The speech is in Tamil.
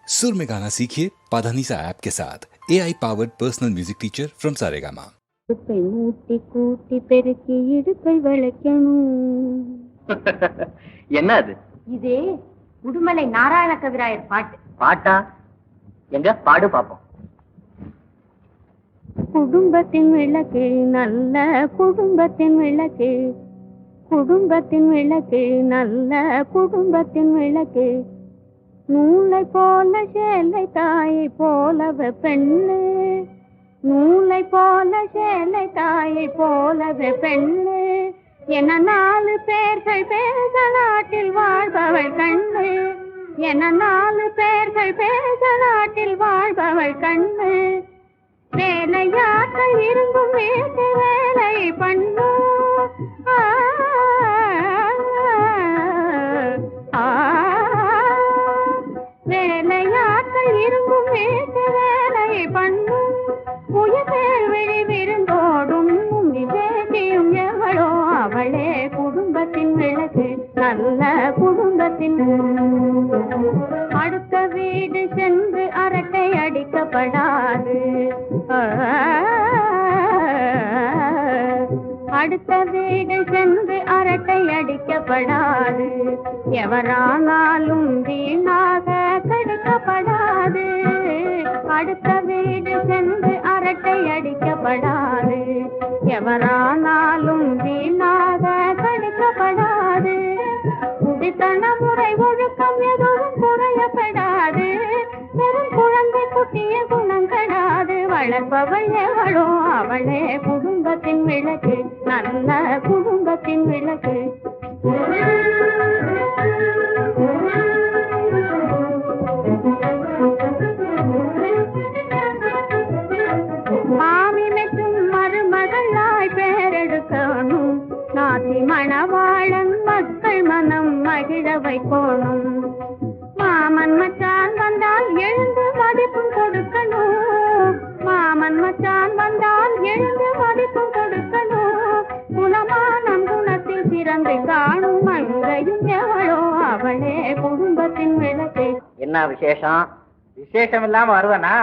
सुर में गाना सीखिए पाधानीसा ऐप के साथ AI powered personal music teacher from Saregama. இடுப்பை மூட்டி கூட்டி பெருக்கி இடுப்பை வளைக்கணும். என்ன அது? இது உடுமலை நாராயண கவிராயர் பாட்டு. பாட்டா? எங்க பாடு பாப்போம். குடும்பத்தின் விளக்கு நல்ல குடும்பத்தின் விளக்கு, குடும்பத்தின் விளக்கு நல்ல குடும்பத்தின் விளக்கு, நூலை போல சேலை தாயை போலவே பெண்ணு, நூலை போல சேலை தாயை போலவே பெண்ணு, என 4 பேர்கள் பேச நாட்டில் வாழ்பவள் கண்ணு, என 4 பேர்கள் பேச நாட்டில் வாழ்பவள் கண்ணு, வேலையாட்கள் இருந்தும் வீட்டு வேலை பண்ணு, வேலையாட்கள் இருந்தும் வீட்டு வேலை பண்ணு, உயர்வேல் விழி விருந்தோடும் விவேகியும் எவளோ அவளே குடும்பத்தின் விளக்கு நல்ல குடும்பத்தின். அடுத்த வீடு சென்று அரட்டை அடிக்கப்படாது, அடுத்த வீடு சென்று அரட்டை அடிக்கப்படாது, எவரானாலும் வீணாக கடிக்கப்படாது, அடுத்த வீடு சென்று அரட்டை அடிக்கப்படாது, எவரானாலும் வீணாக கடிக்கப்படாது, குடித்தன முறை ஒழுக்கம் எதுவும் குறையப்படாது, பெரும் குழந்தை குட்டிய குணங்கடாது, வளர்ப்பவள் எவளோ அவளே குடும்பத்தின் விளக்கு நல்ல குடும்பத்தின் விளக்கு. மாமி மெச்சும் மருமகளாய் பேரெடுக்கணும், நாத்தி மணவாளன் மக்கள் மனம் மகிழ வைக்கணும், மாமன் மச்சான் வந்தால் எழுந்து மதிப்பும் கொடுக்கணும், மாமன் மச்சான் வந்தால் எழுந்து மதிப்பும் கொடுக்கணும், குணமானம் குணத்தில் சிறந்து காணும் மங்கையும் எவளோ அவளே குடும்பத்தின் விளக்கு. என்ன விசேஷம்? விசேஷம் இல்லாம வருவனா?